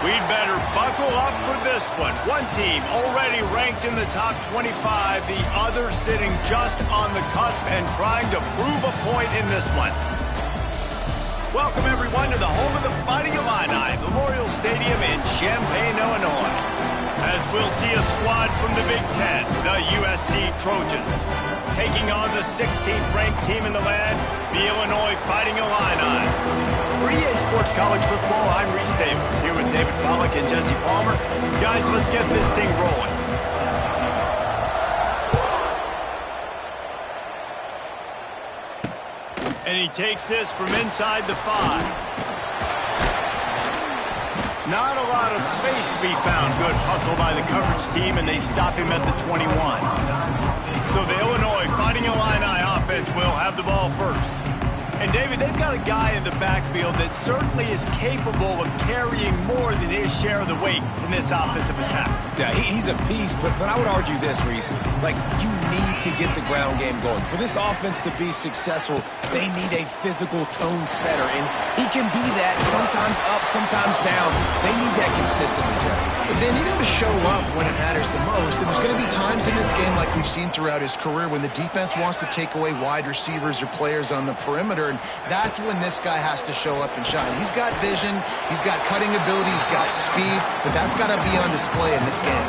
We'd better buckle up for this one. One team already ranked in the top 25, the other sitting just on the cusp and trying to prove a point in this one. Welcome, everyone, to the home of the Fighting Illini, Memorial Stadium in Champaign, Illinois. As we'll see a squad from the Big Ten, the USC Trojans, taking on the 16th ranked team in the land, the Illinois Fighting Illini. For EA Sports College Football, I'm Reese Davis, here with David Pollack and Jesse Palmer. Guys, let's get this thing rolling. And he takes this from inside the 5. Not a lot of space to be found. Good hustle by the coverage team, and they stop him at the 21. So the Illinois Fighting Illini offense will have the ball first. And, David, they've got a guy in the backfield that certainly is capable of carrying more than his share of the weight in this offensive attack. Yeah, he's a piece, but I would argue this, Reese. Like, you need to get the ground game going. For this offense to be successful, they need a physical tone setter, and he can be that, sometimes up, sometimes down. They need that consistently, Jesse. They need him to show up when it matters the most, and there's going to be times in this game like we've seen throughout his career when the defense wants to take away wide receivers or players on the perimeter, and that's when this guy has to show up and shine. He's got vision, he's got cutting ability, he's got speed, but that's got to be on display in this game.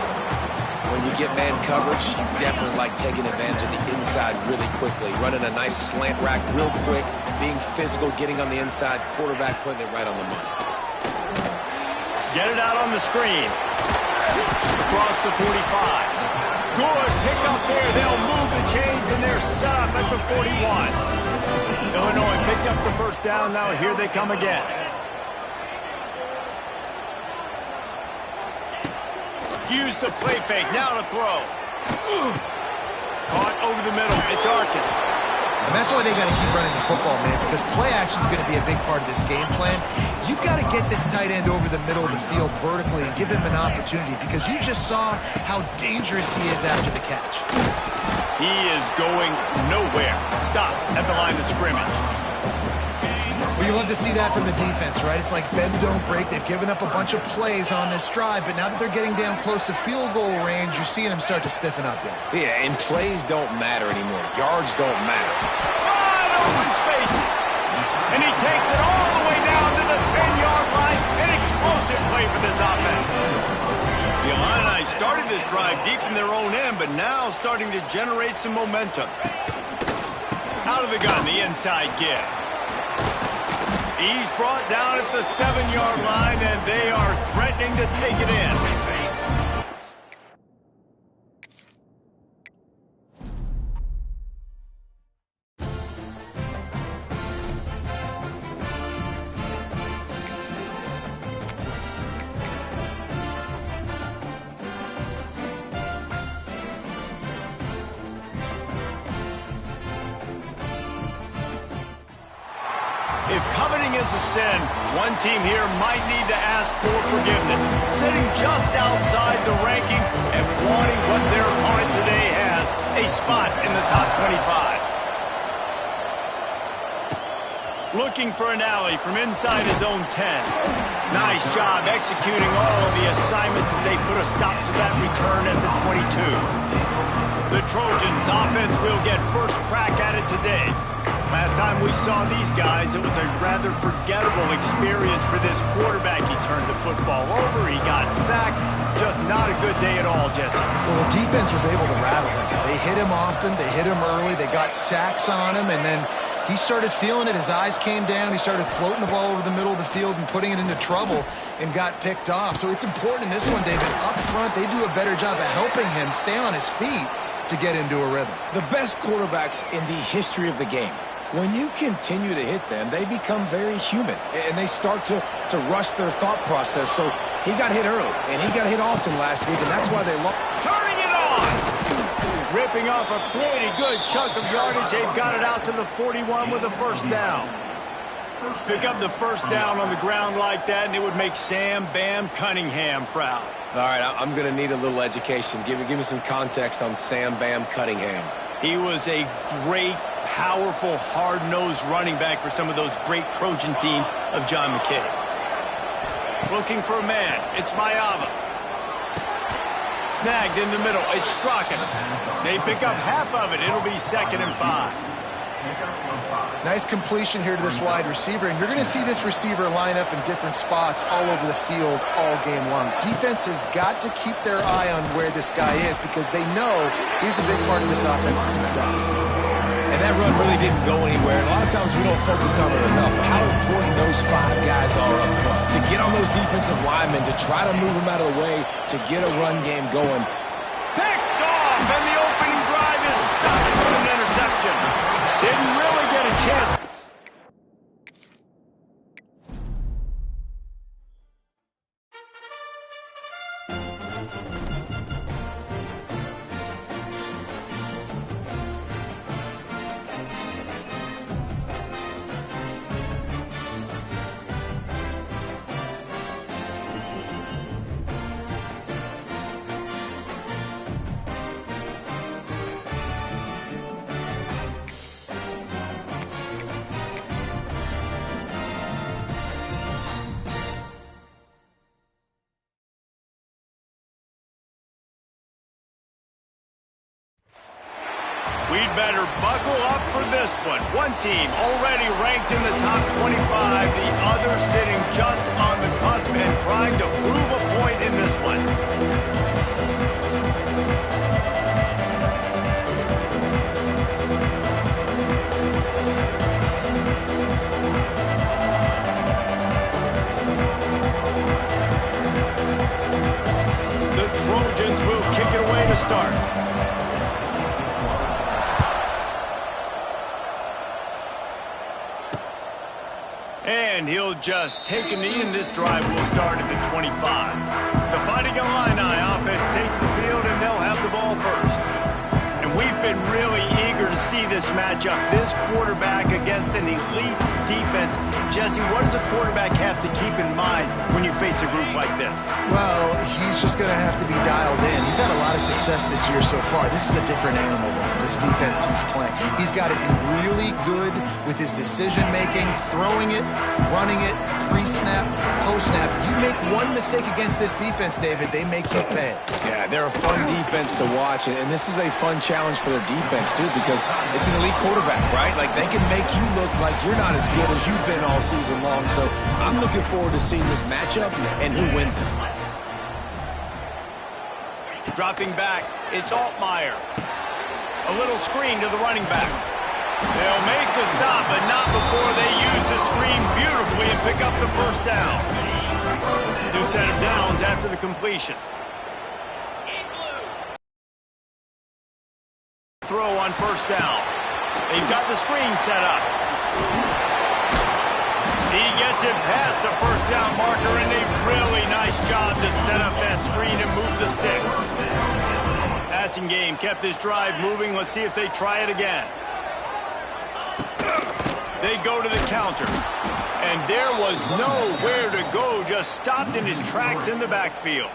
When you get man coverage, you definitely like taking advantage of the inside really quickly, running a nice slant rack real quick, being physical, getting on the inside, quarterback putting it right on the money. Get it out on the screen. Across the 45. Good pick up there. They'll move the chains, and they're set up at the 41. Illinois picked up the first down. Now here they come again. Use the play fake. Now to throw. Caught over the middle. It's Arkin. And that's why they got to keep running the football, man, because play action is going to be a big part of this game plan. You've got to get this tight end over the middle of the field vertically and give him an opportunity, because you just saw how dangerous he is after the catch. He is going nowhere. Stop at the line of scrimmage. Well, you love to see that from the defense, right? It's like bend, don't break. They've given up a bunch of plays on this drive, but now that they're getting down close to field goal range, you're seeing them start to stiffen up there. Yeah, and plays don't matter anymore. Yards don't matter. Wide open spaces. And he takes it all the way down to the 10-yard line. An explosive play for this offense. The Illini started this drive deep in their own end, but now starting to generate some momentum. Out of the gun, the inside give. He's brought down at the 7-yard line, and they are threatening to take it in. If coveting is a sin, one team here might need to ask for forgiveness. Sitting just outside the rankings and wanting what their opponent today has, a spot in the top 25. Looking for an alley from inside his own 10. Nice job executing all of the assignments as they put a stop to that return at the 22. The Trojans offense will get first crack at it today. Last time we saw these guys, it was a rather forgettable experience for this quarterback. He turned the football over, he got sacked. Just not a good day at all, Jesse. Well, the defense was able to rattle him. They hit him often, they hit him early, they got sacks on him, and then he started feeling it. His eyes came down, he started floating the ball over the middle of the field and putting it into trouble and got picked off. So it's important in this one, David. Up front, they do a better job of helping him stay on his feet to get into a rhythm. The best quarterbacks in the history of the game, when you continue to hit them, they become very human, and they start to rush their thought process. So he got hit early, and he got hit often last week, and that's why they lost. Turning it on! Ripping off a pretty good chunk of yardage. They've got it out to the 41 with a first down. Pick up the first down on the ground like that, and it would make Sam Bam Cunningham proud. All right, I'm going to need a little education. Give me some context on Sam Bam Cunningham. He was a great, powerful, hard-nosed running back for some of those great Trojan teams of John McKay. Looking for a man. It's Mayava. Snagged in the middle. It's Strachan. They pick up half of it. It'll be 2nd and 5. Nice completion here to this wide receiver, and you're going to see this receiver line up in different spots all over the field all game long. Defense has got to keep their eye on where this guy is because they know he's a big part of this offense's success. And that run really didn't go anywhere. A lot of times we don't focus on it enough. How important those 5 guys are up front. To get on those defensive linemen, to try to move them out of the way, to get a run game going. Picked off, and the opening drive is stopped for an interception. Didn't really get a chance. We'd better buckle up for this one. One team already ranked in the top 25, the other sitting just on the cusp and trying to prove a point in this one. The Trojans will kick it away to start. And he'll just take a knee, and this drive will start at the 25. The Fighting Illini offense takes the field, and they'll have the ball first. And we've been really eager to see this matchup. This quarterback against an elite defense. Jesse, what does a quarterback have to keep in mind when you face a group like this? Well, he's just going to have to be dialed in. He's had a lot of success this year so far. This is a different animal than this defense he's playing. He's got to be really good with his decision-making, throwing it, running it, pre-snap, post-snap. You make one mistake against this defense, David, they make you pay. Yeah, they're a fun defense to watch, and this is a fun challenge for their defense, too, because it's an elite quarterback, right? Like, they can make you look like you're not as good as you've been all season long, so I'm looking forward to seeing this matchup and who wins it. Dropping back, it's Altmaier. A little screen to the running back. They'll make the stop, but not before they use the screen beautifully and pick up the first down. New set of downs after the completion. Throw on first down. They've got the screen set up. He gets it past the first down marker, and a really nice job to set up that screen and move the sticks. Passing game kept this drive moving. Let's see if they try it again. They go to the counter. And there was nowhere to go, just stopped in his tracks in the backfield.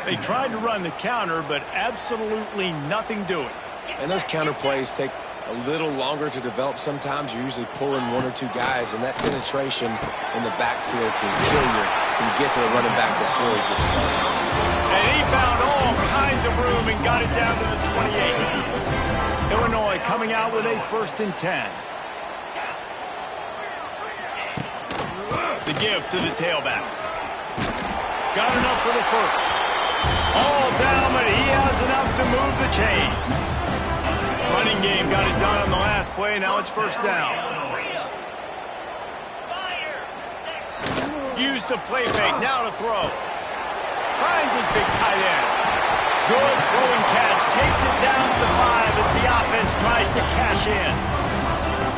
They tried to run the counter, but absolutely nothing doing. And those counter plays take a little longer to develop sometimes. You're usually pulling 1 or 2 guys, and that penetration in the backfield can kill you, can get to the running back before he gets started. And he found all kinds of room and got it down to the 28. Illinois coming out with a 1st and 10. The give to the tailback. Got enough for the first. All down, but he has enough to move the chains. Running game got it done on the last play. Now it's first down. Use the play fake. Now to throw. Finds his big tight end. Good throwing catch. Takes it down to the 5 as the offense tries to cash in.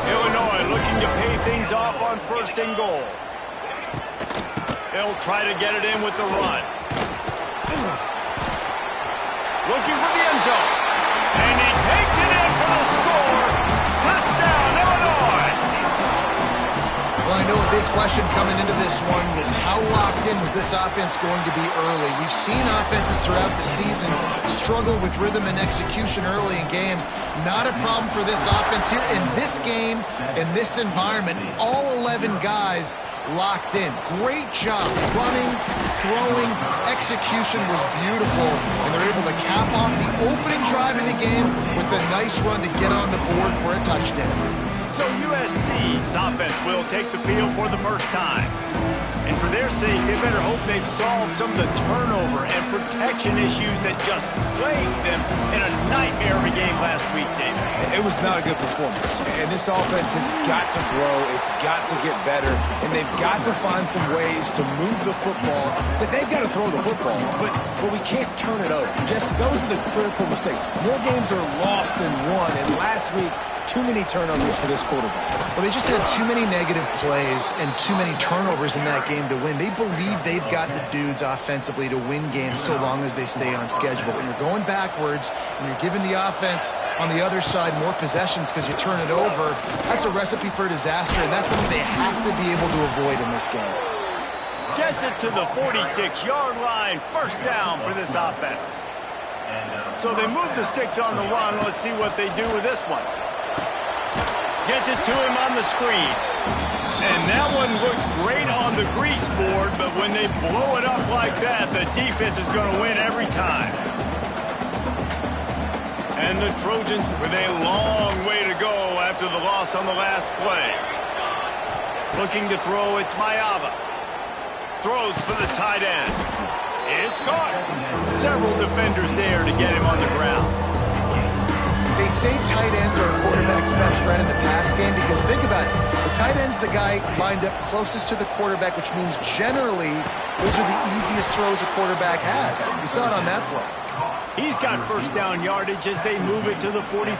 Illinois looking to pay things off on 1st and goal. They'll try to get it in with the run. Looking for the end zone. And he takes it in for the score. Touchdown, Illinois. Well, I know a big question coming into this one was how locked in was this offense going to be early? We've seen offenses throughout the season struggle with rhythm and execution early in games. Not a problem for this offense here. In this game, in this environment, all 11 guys locked in. Great job. Running, throwing, execution was beautiful. And they're able to cap off the opening drive of the game with a nice run to get on the board for a touchdown. So USC's offense will take the field for the first time. And for their sake, they better hope they've solved some of the turnover and protection issues that just plagued them in a nightmare of a game last week, David. It was not a good performance. And this offense has got to grow. It's got to get better. And they've got to find some ways to move the football. That they've got to throw the football. But we can't turn it over. Just those are the critical mistakes. More games are lost than won. And last week, too many turnovers for this quarterback. Well, they just had too many negative plays and too many turnovers in that game to win. They believe they've got the dudes offensively to win games so long as they stay on schedule. But when you're going backwards and you're giving the offense on the other side more possessions because you turn it over, that's a recipe for disaster, and that's something they have to be able to avoid in this game. Gets it to the 46-yard line. First down for this offense. So they move the sticks on the run. Let's see what they do with this one. Gets it to him on the screen. And that one looked great on the grease board, but when they blow it up like that, the defense is going to win every time. And the Trojans with a long way to go after the loss on the last play. Looking to throw, it's Mayava. Throws for the tight end. It's caught. Several defenders there to get him on the ground. They say tight ends are a quarterback's best friend in the pass game because think about it. The tight end's the guy lined up closest to the quarterback, which means generally those are the easiest throws a quarterback has. You saw it on that play. He's got first down yardage as they move it to the 44.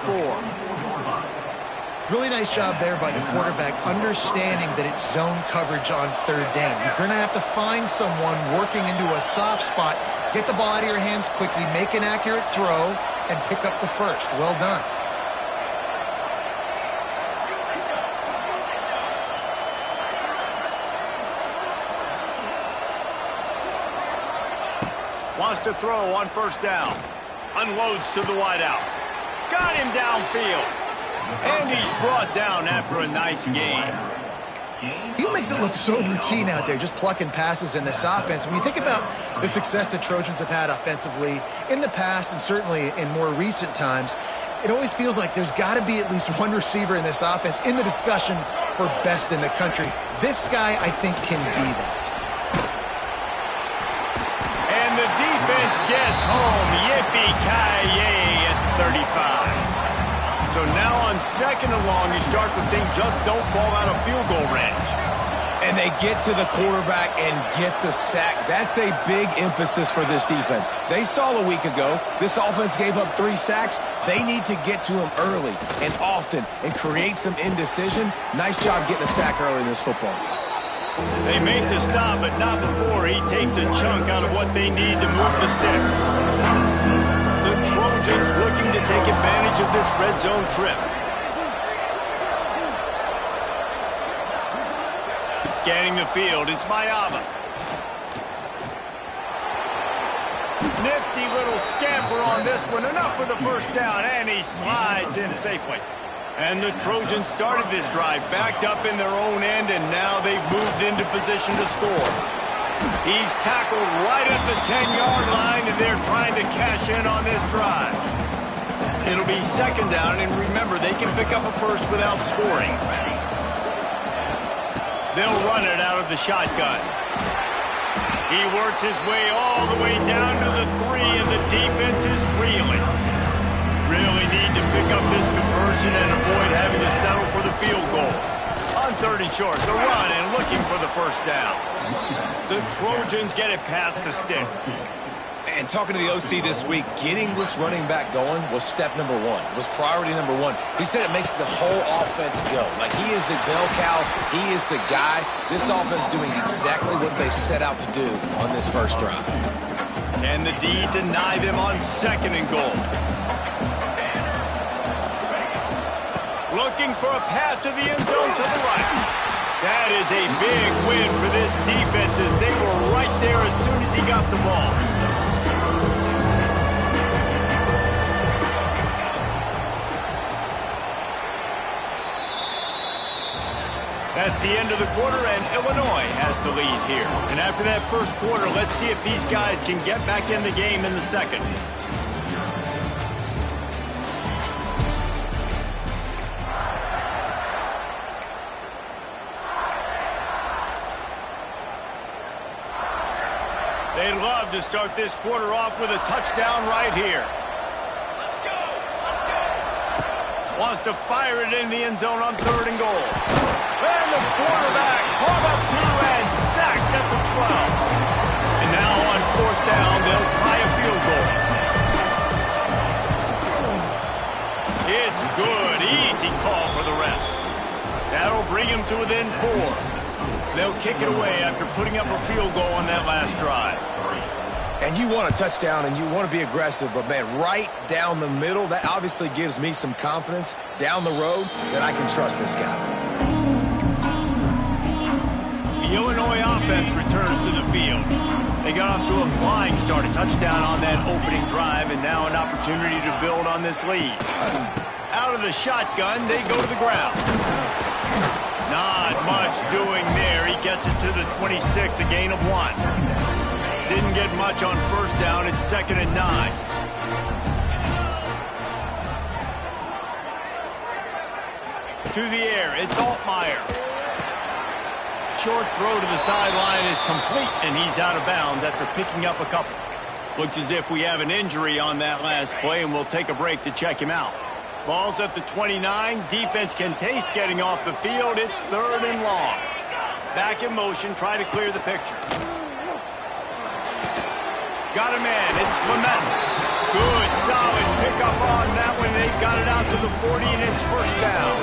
Really nice job there by the quarterback, understanding that it's zone coverage on third down. You're going to have to find someone working into a soft spot, get the ball out of your hands quickly, make an accurate throw, and pick up the first. Well done. Wants to throw on first down. Unloads to the wideout. Got him downfield. And he's brought down after a nice gain. He makes it look so routine out there, just plucking passes in this offense. When you think about the success the Trojans have had offensively in the past and certainly in more recent times, it always feels like there's got to be at least one receiver in this offense in the discussion for best in the country. This guy, I think, can be that. And the defense gets home. Yippee-ki-yay at 35. So now on second and long, you start to think just don't fall out of field goal range. And they get to the quarterback and get the sack. That's a big emphasis for this defense. They saw a week ago, this offense gave up 3 sacks. They need to get to him early and often and create some indecision. Nice job getting a sack early in this football game. They make the stop, but not before he takes a chunk out of what they need to move the sticks. The Trojans looking to take advantage of this red zone trip. Scanning the field, it's Mayava. Nifty little scamper on this one. Enough for the first down, and he slides in safely. And the Trojans started this drive backed up in their own end, and now they've moved into position to score. He's tackled right at the 10-yard line, and they're trying to cash in on this drive. It'll be second down, and remember, they can pick up a first without scoring. They'll run it out of the shotgun. He works his way all the way down to the 3, and the defense is reeling. Really need to pick up this conversion and avoid having to settle for the field goal. On 3rd and short, the run and looking for the first down. The Trojans get it past the sticks. And talking to the OC this week, getting this running back going was step number 1. Was priority number 1. He said it makes the whole offense go. Like, he is the bell cow. He is the guy. This offense doing exactly what they set out to do on this first drive. Can the D deny them on 2nd and goal? Looking for a path to the end zone to the right. That is a big win for this defense as they were right there as soon as he got the ball. That's the end of the quarter, and Illinois has the lead here. And after that first quarter, let's see if these guys can get back in the game in the second. They'd love to start this quarter off with a touchdown right here. Wants to fire it in the end zone on 3rd and goal. And the quarterback caught up to and sacked at the 12. And now on 4th down, they'll try a field goal. It's good. Easy call for the refs. That'll bring him to within 4. They'll kick it away after putting up a field goal on that last drive. And you want a touchdown and you want to be aggressive, but, man, right down the middle, that obviously gives me some confidence down the road that I can trust this guy. The Illinois offense returns to the field. They got off to a flying start, a touchdown on that opening drive, and now an opportunity to build on this lead. Out of the shotgun, they go to the ground. Not much doing there. He gets it to the 26, a gain of 1. Didn't get much on 1st down. It's 2nd and 9. To the air, it's Altmaier. Short throw to the sideline is complete, and he's out of bounds after picking up a couple. Looks as if we have an injury on that last play, and we'll take a break to check him out. Ball's at the 29. Defense can taste getting off the field. It's 3rd and long. Back in motion, try to clear the picture. Got him in. It's Clement. Good, solid pickup on that one. They got it out to the 40, and it's 1st down.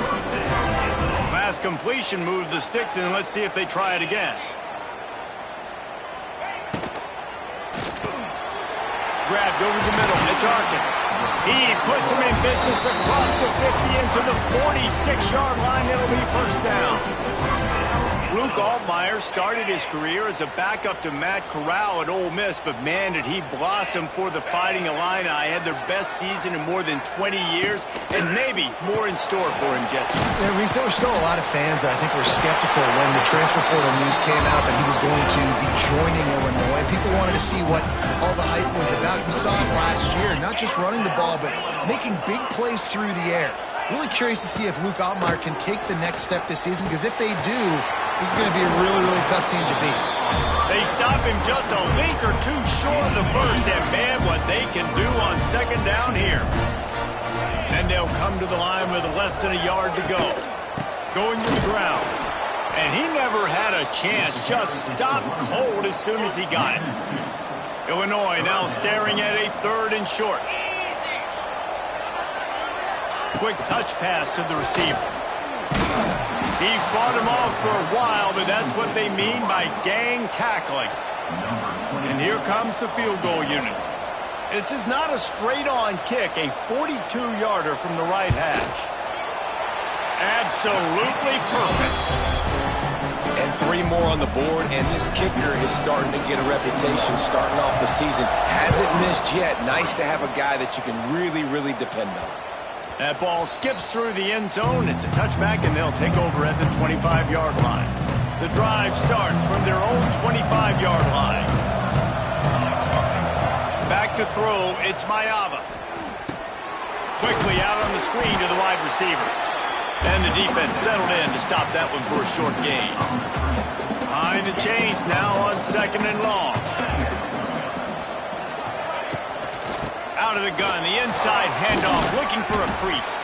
Last completion moved the sticks, and let's see if they try it again. Grabbed over the middle. It's Arkin. He puts him in business across the 50 into the 46-yard line. It'll be 1st down. Luke Altmaier started his career as a backup to Matt Corral at Ole Miss, but man, did he blossom for the Fighting Illini. Had their best season in more than 20 years, and maybe more in store for him, Jesse. Yeah, Reese, there were still a lot of fans that I think were skeptical when the transfer portal news came out that he was going to be joining Illinois. People wanted to see what all the hype was about. We saw it last year, not just running the ball, but making big plays through the air. Really curious to see if Luke Altmaier can take the next step this season, because if they do, this is going to be a really, really tough team to beat. They stop him just a link or two short of the first, and man, what they can do on 2nd down here. And they'll come to the line with less than a yard to go. Going to the ground. And he never had a chance, just stopped cold as soon as he got it. Illinois now staring at a 3rd and short. Quick touch pass to the receiver. He fought him off for a while, but that's what they mean by gang tackling. And here comes the field goal unit. This is not a straight-on kick, a 42-yarder from the right hash. Absolutely perfect. And 3 more on the board, and this kicker is starting to get a reputation starting off the season. Hasn't missed yet. Nice to have a guy that you can really, really depend on. That ball skips through the end zone. It's a touchback, and they'll take over at the 25-yard line. The drive starts from their own 25-yard line. Back to throw, it's Mayava. Quickly out on the screen to the wide receiver. And the defense settled in to stop that one for a short gain. Behind the chains now on 2nd and long. Out of the gun, the inside handoff, looking for a crease.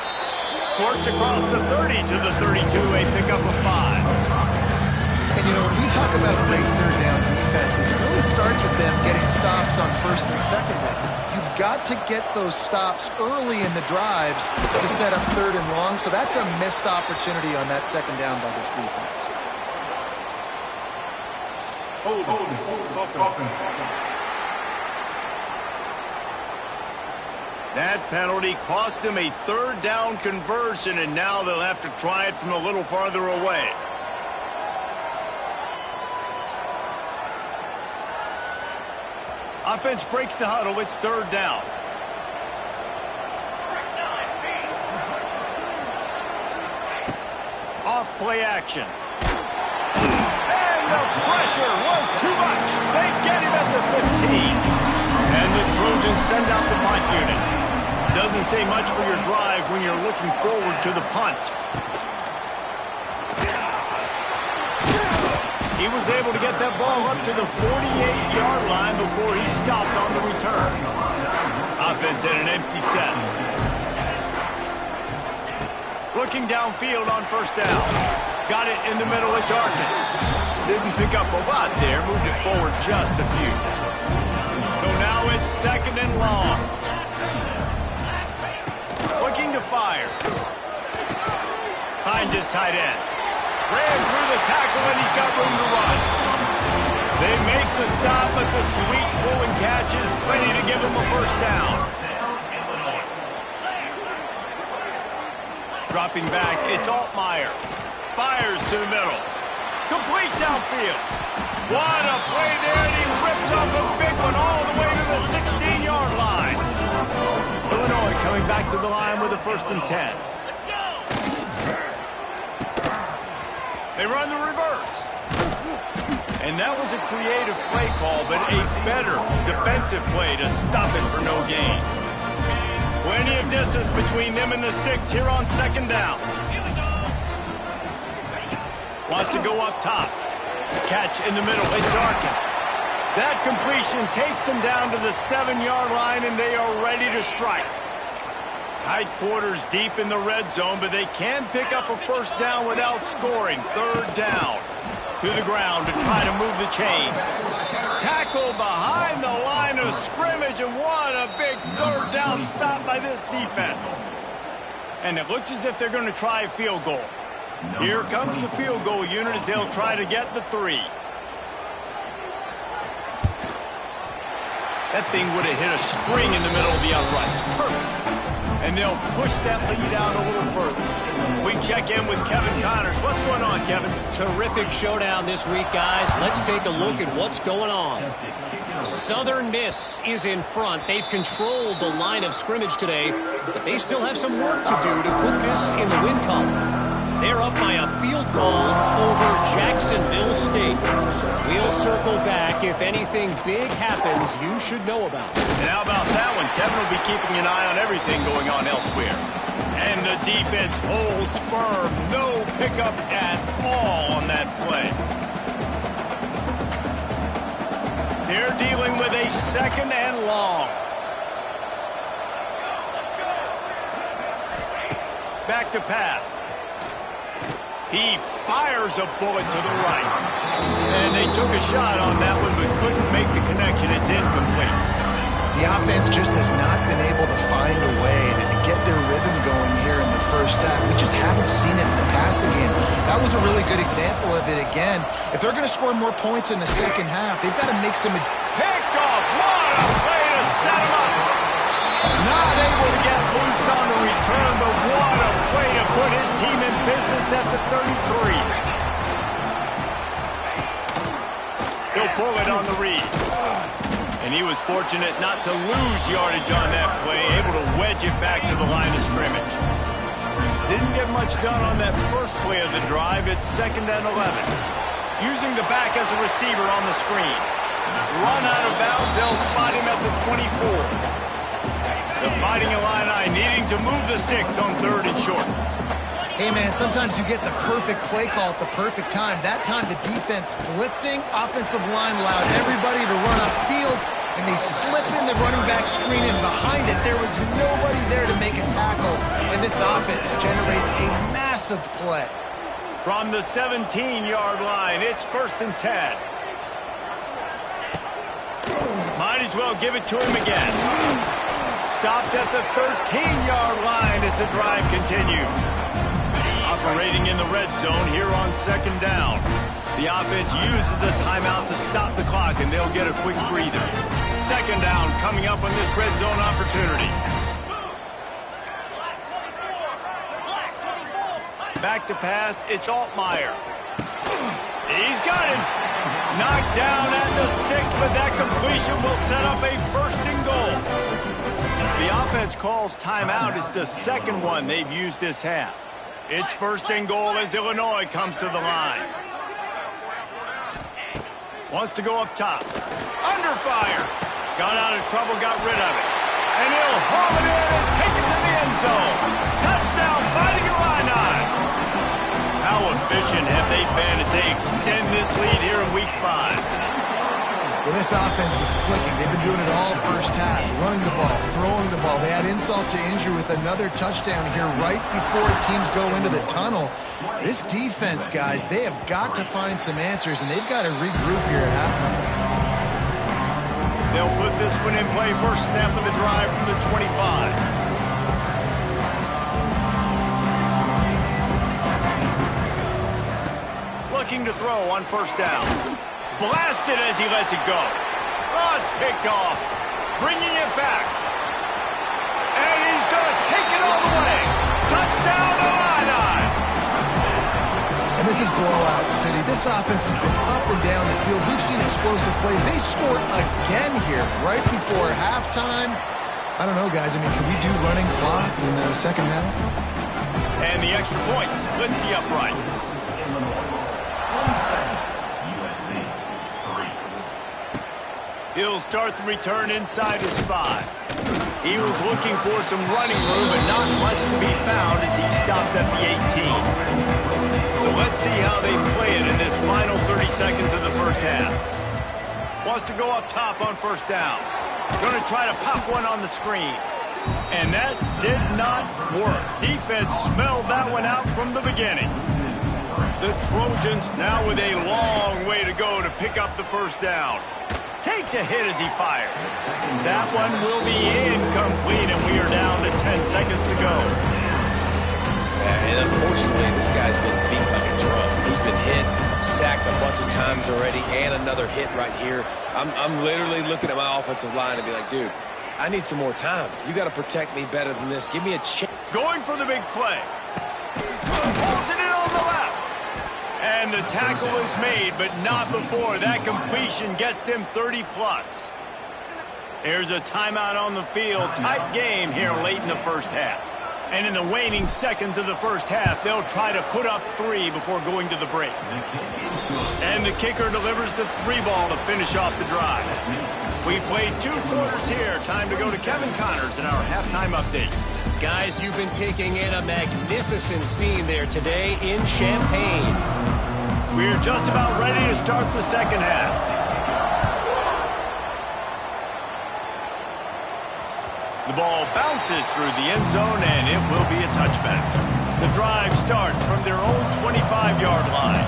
Squirts across the 30 to the 32, a pickup of 5. And, you know, when we talk about great 3rd down defenses, it really starts with them getting stops on 1st and 2nd down. You've got to get those stops early in the drives to set up 3rd and long, so that's a missed opportunity on that 2nd down by this defense. That penalty cost them a 3rd down conversion, and now they'll have to try it from a little farther away. Offense breaks the huddle. It's third down. Off play action. And the pressure was too much. They get him at the 15. And the Trojans send out the punt unit. Doesn't say much for your drive when you're looking forward to the punt. He was able to get that ball up to the 48-yard line before he stopped on the return. Offense in an empty set. Looking downfield on first down. Got it in the middle. It's Arkin. Didn't pick up a lot there. Moved it forward just a few. So now it's second and long. Looking to fire. Finds his tight end. Ran through the tackle, and he's got room to run. They make the stop, but the sweet pull and catch is plenty to give him a first down. Dropping back, it's Altmaier. Fires to the middle. Complete downfield. What a play there, and he rips off a big one all the way to the 16-yard line. Illinois coming back to the line with a 1st and 10. They run the reverse. And that was a creative play call, but a better defensive play to stop it for no gain. Plenty of distance between them and the sticks here on second down. Wants to go up top. Catch in the middle. It's Arkin. That completion takes them down to the 7-yard line, and they are ready to strike. Tight quarters deep in the red zone, but they can pick up a first down without scoring. Third down. To the ground to try to move the chains. Tackle behind the line of scrimmage, and what a big third down stop by this defense. And it looks as if they're going to try a field goal. Here comes the field goal unit as they'll try to get the 3. That thing would have hit a string in the middle of the uprights. Perfect. And they'll push that lead out a little further. We check in with Kevin Connors. What's going on, Kevin? Terrific showdown this week, guys. Let's take a look at what's going on. Southern Miss is in front. They've controlled the line of scrimmage today, but they still have some work to do to put this in the win column. They're up by a field goal over Jacksonville State. We'll circle back if anything big happens you should know about. And how about that one? Kevin will be keeping an eye on everything going on elsewhere. And the defense holds firm. No pickup at all on that play. They're dealing with a 2nd and long. Back to pass. He fires a bullet to the right. And they took a shot on that one, but couldn't make the connection. It's incomplete. The offense just has not been able to find a way to get their rhythm going here in the first half. We just haven't seen it in the passing game. That was a really good example of it again. If they're going to score more points in the second half, they've got to make some... Picked off. What a play to set him up. Not able to get loose on the return, but what a play to put his team in business at the 33. He'll pull it on the read. And he was fortunate not to lose yardage on that play, able to wedge it back to the line of scrimmage. Didn't get much done on that first play of the drive. It's 2nd and 11. Using the back as a receiver on the screen. Run out of bounds, they'll spot him at the 24. The Fighting Illini needing to move the sticks on 3rd and short. Hey, man, sometimes you get the perfect play call at the perfect time. That time, the defense blitzing, offensive line allowed everybody to run upfield, and they slip in the running back screen, and behind it, there was nobody there to make a tackle, and this offense generates a massive play. From the 17-yard line, it's 1st and 10. Might as well give it to him again. Stopped at the 13-yard line as the drive continues. Operating in the red zone here on 2nd down. The offense uses a timeout to stop the clock, and they'll get a quick breather. 2nd down coming up on this red zone opportunity. Back to pass, it's Altmaier. He's got him. Knocked down at the 6, but that completion will set up a 1st and goal. The offense calls timeout. It's the second one they've used this half. It's 1st and goal as Illinois comes to the line. Wants to go up top. Under fire. Got out of trouble, got rid of it. And he'll haul it in and take it to the end zone. Touchdown, Fighting Illini. How efficient have they been as they extend this lead here in Week 5? Well, this offense is clicking. They've been doing it all first half. Running the ball, throwing the ball. They add insult to injury with another touchdown here right before teams go into the tunnel. This defense, guys, they have got to find some answers, and they've got to regroup here at halftime. They'll put this one in play. First snap of the drive from the 25. Looking to throw on 1st down. Blasted as he lets it go. Oh, it's picked off. Bringing it back. And he's going to take it all the way. Touchdown, Illini. And this is blowout city. This offense has been up and down the field. We've seen explosive plays. They scored again here right before halftime. I don't know, guys. I mean, can we do running clock in the second half? And the extra point splits the uprights. He'll start the return inside his 5. He was looking for some running room, but not much to be found as he stopped at the 18. So let's see how they play it in this final 30 seconds of the first half. Wants to go up top on 1st down. Going to try to pop one on the screen. And that did not work. Defense smelled that one out from the beginning. The Trojans now with a long way to go to pick up the 1st down. Takes a hit as he fires. That one will be incomplete, and we are down to 10 seconds to go. And unfortunately, this guy's been beat like a drum. He's been hit, sacked a bunch of times already, and another hit right here. I'm literally looking at my offensive line and be like, dude, I need some more time. You got to protect me better than this. Give me a chance. Going for the big play. Pulls it in on the left. And the tackle is made, but not before that completion gets them 30+. There's a timeout on the field. Tight game here late in the first half. And in the waning seconds of the first half, they'll try to put up 3 before going to the break. And the kicker delivers the 3 ball to finish off the drive. We played 2 quarters here. Time to go to Kevin Connors in our halftime update. Guys, you've been taking in a magnificent scene there today in Champaign. We're just about ready to start the second half. The ball bounces through the end zone, and it will be a touchback. The drive starts from their own 25-yard line.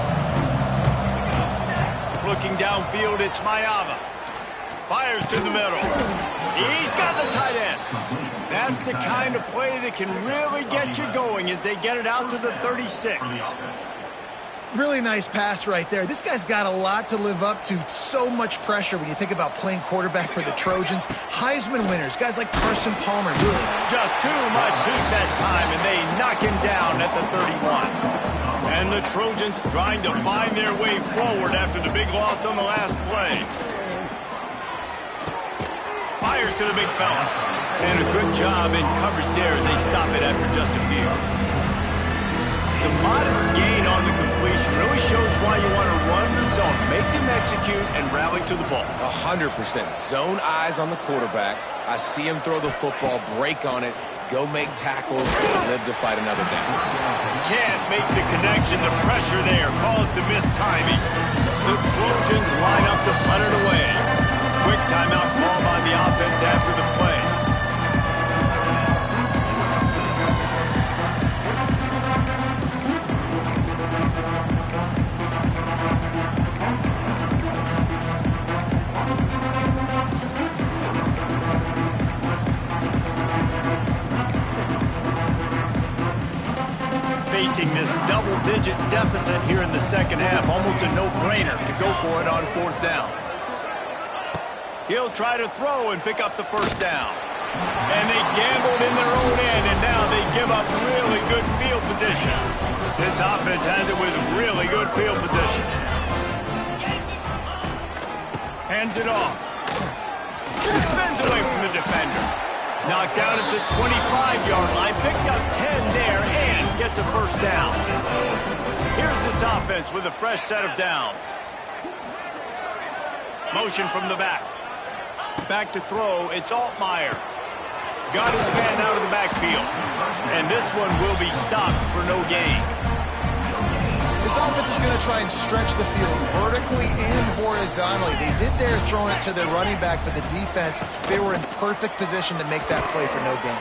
Looking downfield, it's Mayava. Fires to the middle. He's got the tight end. That's the kind of play that can really get you going as they get it out to the 36. Really nice pass right there. This guy's got a lot to live up to. So much pressure when you think about playing quarterback for the Trojans. Heisman winners, guys like Carson Palmer, really. Just too much heat that time, and they knock him down at the 31. And the Trojans trying to find their way forward after the big loss on the last play. Fires to the big fella. And a good job in coverage there as they stop it after just a few. The modest gain on the completion really shows why you want to run the zone, make them execute, and rally to the ball. 100%. Zone eyes on the quarterback. I see him throw the football, break on it, go make tackles, and live to fight another down. Can't make the connection. The pressure there caused the missed timing. The Trojans line up to punt it away. Quick timeout call by the offense after the play. Facing this double-digit deficit here in the second half, almost a no-brainer to go for it on 4th down. He'll try to throw and pick up the 1st down. And they gambled in their own end, and now they give up really good field position. This offense has it with really good field position. Hands it off. Spins away from the defender. Knocked down at the 25-yard line. Picked up 10 there and gets a first down. Here's this offense with a fresh set of downs. Motion from the back. Back to throw. It's Altmaier. Got his man out of the backfield. And this one will be stopped for no gain. This offense is going to try and stretch the field vertically and horizontally. They did their throwing it to their running back, but the defense, they were in perfect position to make that play for no gain.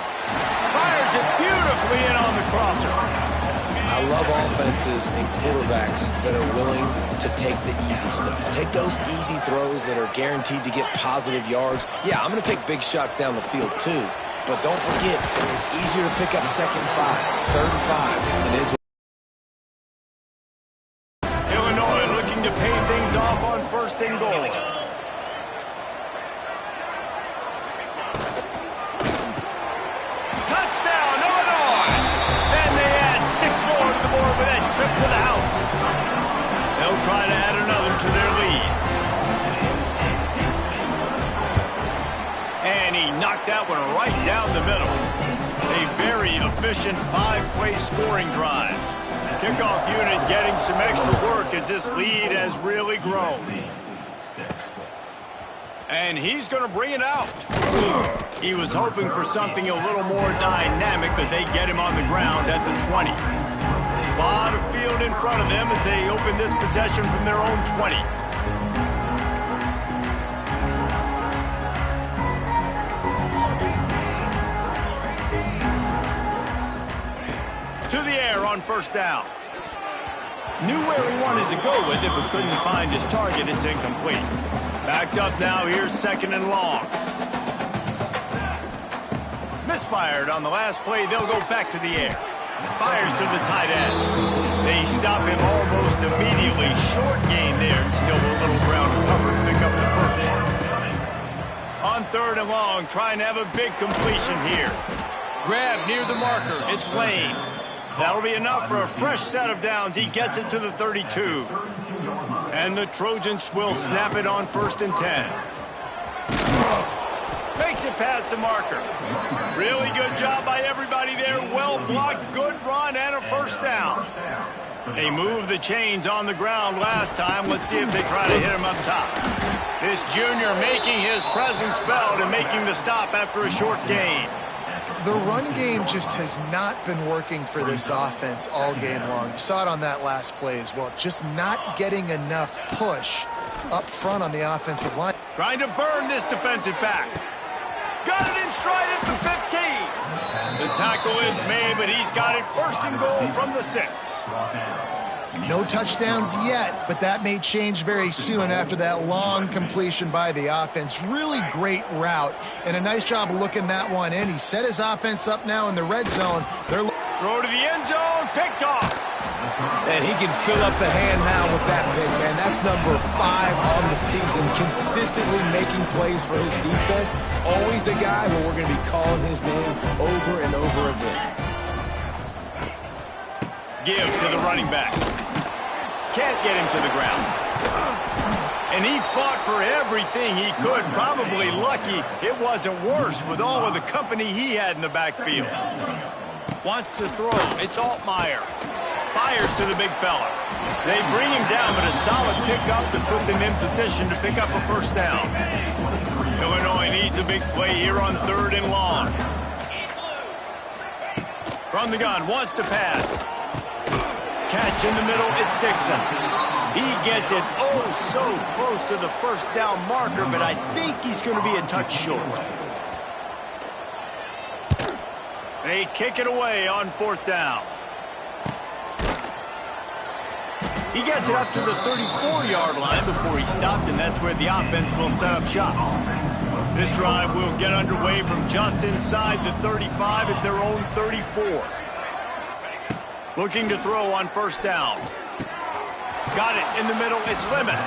Fires it beautifully in on the crosser. I love offenses and quarterbacks that are willing to take the easy stuff. Take those easy throws that are guaranteed to get positive yards. Yeah, I'm going to take big shots down the field too. But don't forget, it's easier to pick up 2nd and 5, 3rd and 5 than it is. Illinois looking to pay things off on 1st and goal. Touchdown, Illinois! And they add 6 more to the board with that trip to the house. They'll try to add another to their lead. And he knocked that one right down the middle. A very efficient 5-play scoring drive. Kickoff unit getting some extra work as this lead has really grown. And he's going to bring it out. He was hoping for something a little more dynamic, but they get him on the ground at the 20. A lot of field in front of them as they open this possession from their own 20. To the air on 1st down. Knew where he wanted to go with it, but couldn't find his target. It's incomplete. Backed up now. Here's 2nd and long. Misfired on the last play. They'll go back to the air. Fires to the tight end. They stop him almost immediately. Short gain there, and still a little ground to cover to pick up the first. On 3rd and long, trying to have a big completion here. Grab near the marker. It's Lane. That'll be enough for a fresh set of downs. He gets it to the 32. And the Trojans will snap it on 1st and 10. Makes it past the marker. Really good job by everybody there. Well blocked, good run, and a first down. They moved the chains on the ground last time. Let's see if they try to hit him up top. This junior making his presence felt and making the stop after a short gain. The run game just has not been working for this offense all game long. You saw it on that last play as well. Just not getting enough push up front on the offensive line. Trying to burn this defensive back. Got it in stride at the 15. The tackle is made, but he's got it 1st and goal from the 6. No touchdowns yet, but that may change very soon after that long completion by the offense. Really great route, and a nice job looking that one in. He set his offense up now in the red zone. Throw to the end zone, picked off. And he can fill up the hand now with that pick, man. That's number 5 on the season, consistently making plays for his defense. Always a guy who we're going to be calling his name over and over again. Give to the running back. Can't get him to the ground. And he fought for everything he could. Probably lucky it wasn't worse with all of the company he had in the backfield. Wants to throw. It's Altmaier. Fires to the big fella. They bring him down, but a solid pickup to put them in position to pick up a first down. Illinois needs a big play here on 3rd and long. From the gun, wants to pass. Catch in the middle, it's Dixon. He gets it oh so close to the first down marker, but I think he's going to be a touch short. They kick it away on 4th down. He gets it up to the 34-yard line before he stopped, and that's where the offense will set up shop. This drive will get underway from just inside the 35 at their own 34. Looking to throw on 1st down. Got it in the middle. It's Lemon.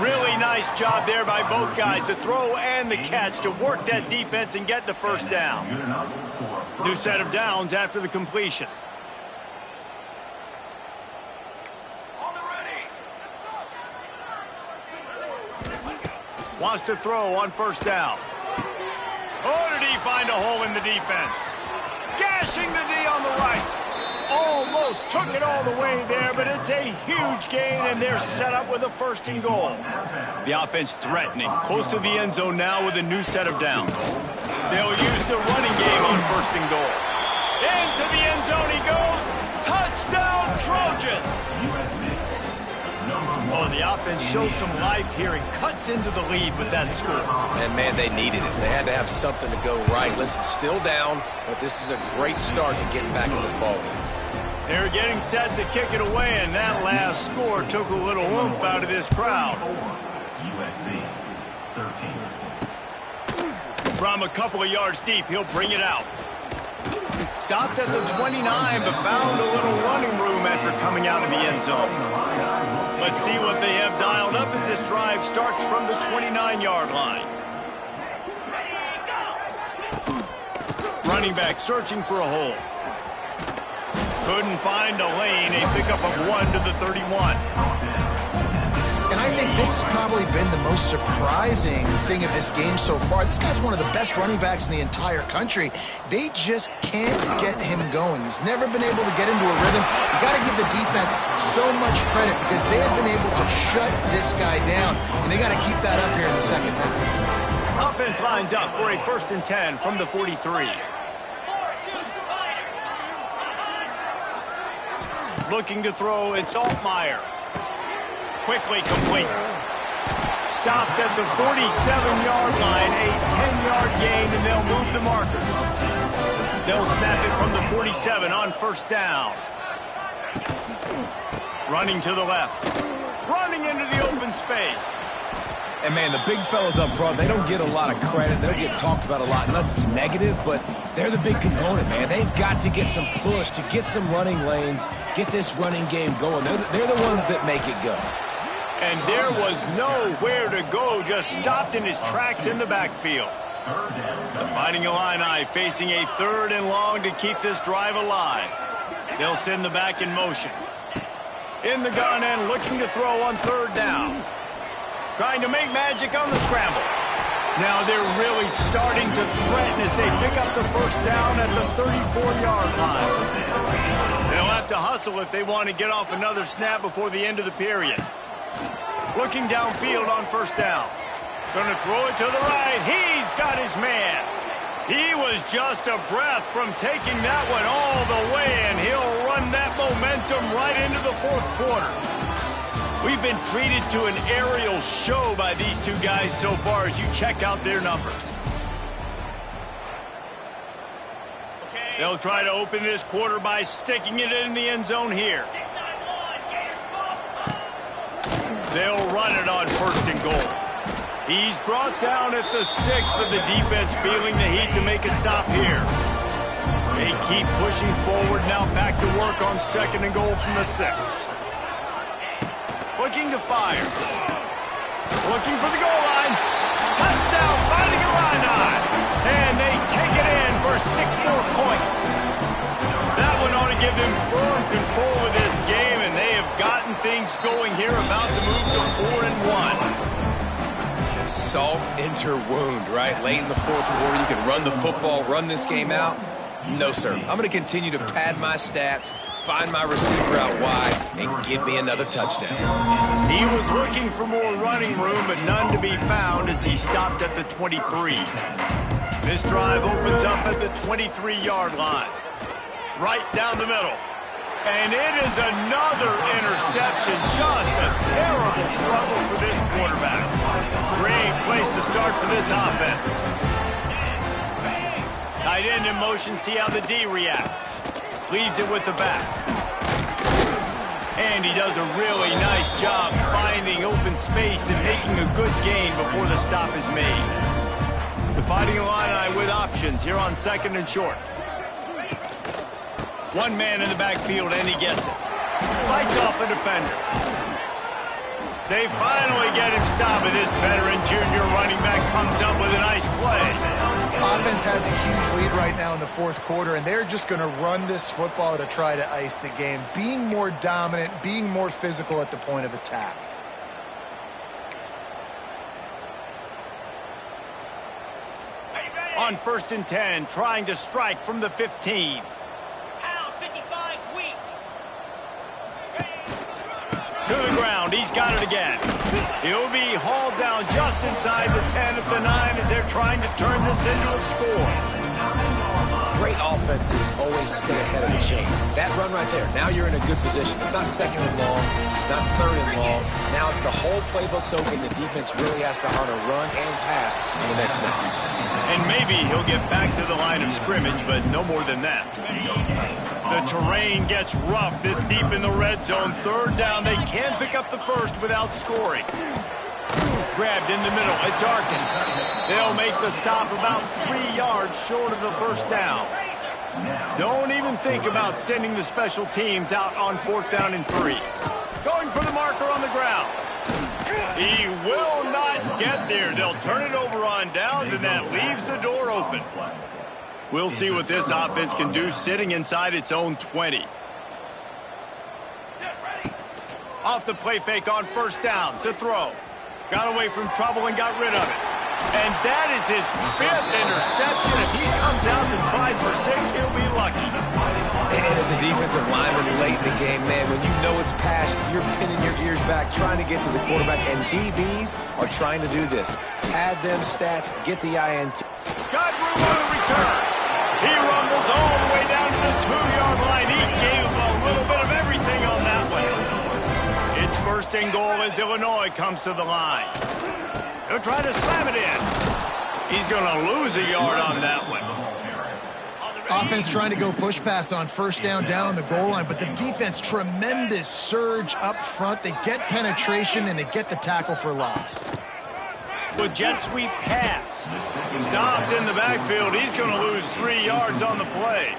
Really nice job there by both guys to throw and the catch to work that defense and get the first down. New set of downs after the completion. Wants to throw on first down. Oh, did he find a hole in the defense? Gashing the D on the right. Almost took it all the way there, but it's a huge gain, and they're set up with a 1st and goal. The offense threatening, close to the end zone now with a new set of downs. They'll use the running game on 1st and goal. Into the end zone he goes. Touchdown, Trojans! Oh, the offense shows some life here and cuts into the lead with that score. And, man, they needed it. They had to have something to go right. Listen, still down, but this is a great start to getting back in this ballgame. They're getting set to kick it away, and that last score took a little oomph out of this crowd. USC 13. From a couple of yards deep, he'll bring it out. Stopped at the 29, but found a little running room after coming out of the end zone. Let's see what they have dialed up as this drive starts from the 29-yard line. Running back searching for a hole. Couldn't find a lane. A pickup of 1 to the 31. And I think this has probably been the most surprising thing of this game so far. This guy's one of the best running backs in the entire country. They just can't get him going. He's never been able to get into a rhythm. You got to give the defense so much credit because they have been able to shut this guy down, and they got to keep that up here in the second half. Offense lines up for a 1st and 10 from the 43. Looking to throw, it's Altmaier. Quickly complete. Stopped at the 47-yard line, a 10-yard gain, and they'll move the markers. They'll snap it from the 47 on 1st down. Running to the left. Running into the open space. And, man, the big fellas up front, they don't get a lot of credit. They don't get talked about a lot unless it's negative, but they're the big component, man. They've got to get some push, to get some running lanes, get this running game going. They're the ones that make it go. And there was nowhere to go, just stopped in his tracks in the backfield. The Fighting Illini facing a 3rd and long to keep this drive alive. They'll send the back in motion. In the gun and looking to throw on 3rd down. Trying to make magic on the scramble. Now they're really starting to threaten as they pick up the 1st down at the 34-yard line. They'll have to hustle if they want to get off another snap before the end of the period. Looking downfield on 1st down. Going to throw it to the right. He's got his man. He was just a breath from taking that one all the way, and he'll run that momentum right into the 4th quarter. We've been treated to an aerial show by these two guys so far as you check out their numbers. They'll try to open this quarter by sticking it in the end zone here. They'll run it on 1st and goal. He's brought down at the 6, but the defense feeling the heat to make a stop here. They keep pushing forward, now back to work on 2nd and goal from the 6. Looking to fire. Looking for the goal line. Touchdown, Fighting Illini. And they take it in for 6 more points. That one ought to give them firm control of this game, and they have gotten things going here, about to move to 4 and 1. Salt into wound, right? Late in the 4th quarter, you can run the football, run this game out. No, sir. I'm going to continue to pad my stats, find my receiver out wide, and give me another touchdown. He was looking for more running room, but none to be found as he stopped at the 23. This drive opens up at the 23-yard line. Right down the middle. And it is another interception. Just a terrible struggle for this quarterback. Great place to start for this offense. Tight end in motion, see how the D reacts. Leaves it with the back. And he does a really nice job finding open space and making a good gain before the stop is made. The Fighting Illini with options here on 2nd and short. One man in the backfield, and he gets it. Fights off a defender. They finally get him stopped, and this veteran junior running back comes up with a nice play. Offense has a huge lead right now in the 4th quarter, and they're just going to run this football to try to ice the game, being more dominant, being more physical at the point of attack. On 1st and 10, trying to strike from the 15. Pound 55 weak. To the ground, he's got it again. He'll be hauled down just inside the 10 at the 9 as they're trying to turn this into a score. Great offenses always stay ahead of the chains. That run right there, now you're in a good position. It's not 2nd and long. It's not 3rd and long. Now it's the whole playbook's open. The defense really has to honor run and pass on the next snap. And maybe he'll get back to the line of scrimmage, but no more than that. The terrain gets rough this deep in the red zone. 3rd down, they can pick up the first without scoring. Grabbed in the middle, it's Arkin. They'll make the stop about 3 yards short of the first down. Don't even think about sending the special teams out on 4th down and 3. Going for the marker on the ground. He will not get there. They'll turn it over on downs, and that leaves the door open. We'll see what this offense can do sitting inside its own 20. Off the play fake on 1st down to throw. Got away from trouble and got rid of it. And that is his 5th interception. If he comes out and tries for 6, he'll be lucky. And as a defensive lineman late in the game, man, when you know it's passion, you're pinning your ears back, trying to get to the quarterback, and DBs are trying to do this. Pad them stats, get the INT. Got room on the return. He rumbles all the way down to the 2-yard line. He gave a little bit of everything on that one. It's 1st and goal as Illinois comes to the line. They'll try to slam it in. He's going to lose a yard on that one. Offense trying to go push pass on 1st down on the goal line, but the defense, tremendous surge up front. They get penetration, and they get the tackle for loss. The jet sweep pass. Stopped in the backfield. He's going to lose 3 yards on the play.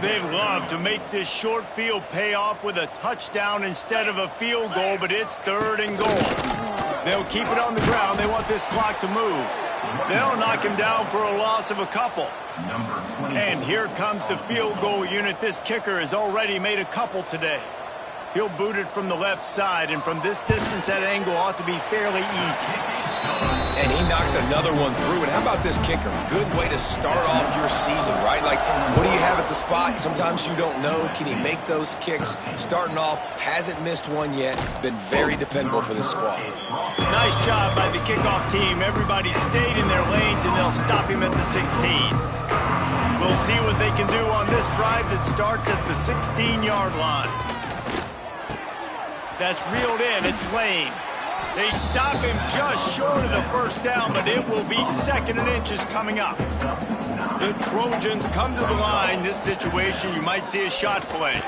They'd love to make this short field pay off with a touchdown instead of a field goal, but it's 3rd and goal. They'll keep it on the ground. They want this clock to move. They'll knock him down for a loss of a couple. And here comes the field goal unit. This kicker has already made a couple today. He'll boot it from the left side, and from this distance, that angle ought to be fairly easy. And he knocks another one through. And how about this kicker? Good way to start off your season, right? Like, what do you have at the spot? Sometimes you don't know. Can he make those kicks? Starting off, hasn't missed one yet. Been very dependable for this squad. Nice job by the kickoff team. Everybody stayed in their lanes, and they'll stop him at the 16. We'll see what they can do on this drive that starts at the 16-yard line. That's reeled in. It's Lane. They stop him just short of the 1st down, but it will be 2nd and inches coming up. The Trojans come to the line. This situation, you might see a shot play.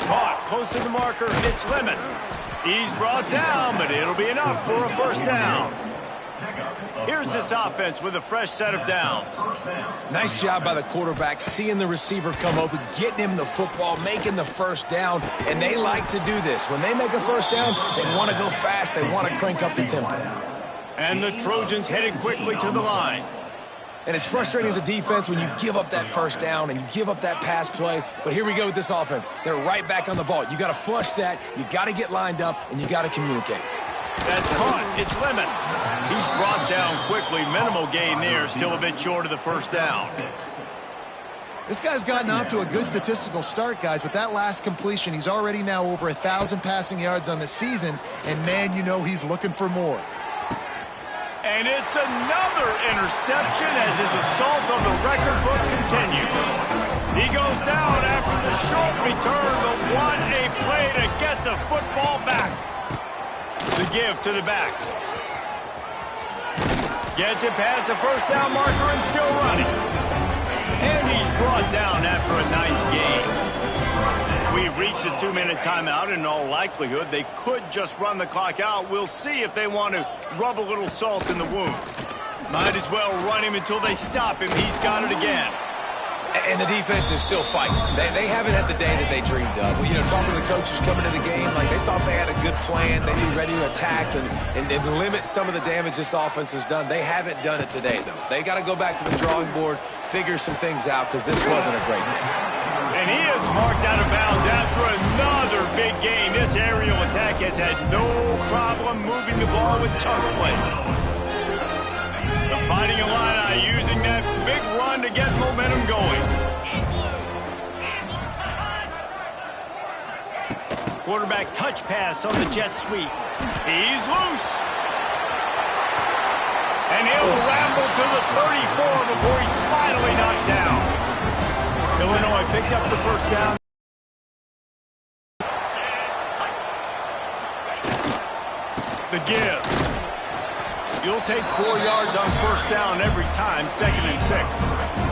Caught close to the marker. It's Lemon. He's brought down, but it'll be enough for a 1st down. Here's this offense with a fresh set of downs. Nice job by the quarterback, seeing the receiver come open, getting him the football, making the 1st down, and they like to do this. When they make a 1st down, they want to go fast, they want to crank up the tempo. And the Trojans headed quickly to the line. And it's frustrating as a defense when you give up that 1st down and you give up that pass play, but here we go with this offense. They're right back on the ball. You got to flush that, you got to get lined up, and you got to communicate. That's caught. It's Lemon. He's brought down quickly. Minimal gain there. Still a bit short of the 1st down. This guy's gotten off to a good statistical start, guys. With that last completion, he's already now over 1,000 passing yards on the season. And, man, you know he's looking for more. And it's another interception as his assault on the record book continues. He goes down after the short return, but what a play to get the football back. The give to the back. Gets it past the 1st down marker and still running. And he's brought down after a nice gain. We've reached a 2-minute timeout, and in all likelihood, they could just run the clock out. We'll see if they want to rub a little salt in the wound. Might as well run him until they stop him. He's got it again. And the defense is still fighting. They haven't had the day that they dreamed of. You know, talking to the coaches coming to the game, like they thought they had a good plan. They'd be ready to attack and limit some of the damage this offense has done. They haven't done it today, though. They got to go back to the drawing board, figure some things out, because this wasn't a great day. And he is marked out of bounds after another big gain. This aerial attack has had no problem moving the ball with chunk plays. The Fighting Illini using that big run to get momentum going. Quarterback touch pass on the jet sweep. He's loose. And he'll ramble to the 34 before he's finally knocked down. Illinois picked up the first down. The give. You'll take 4 yards on first down every time, 2nd and 6.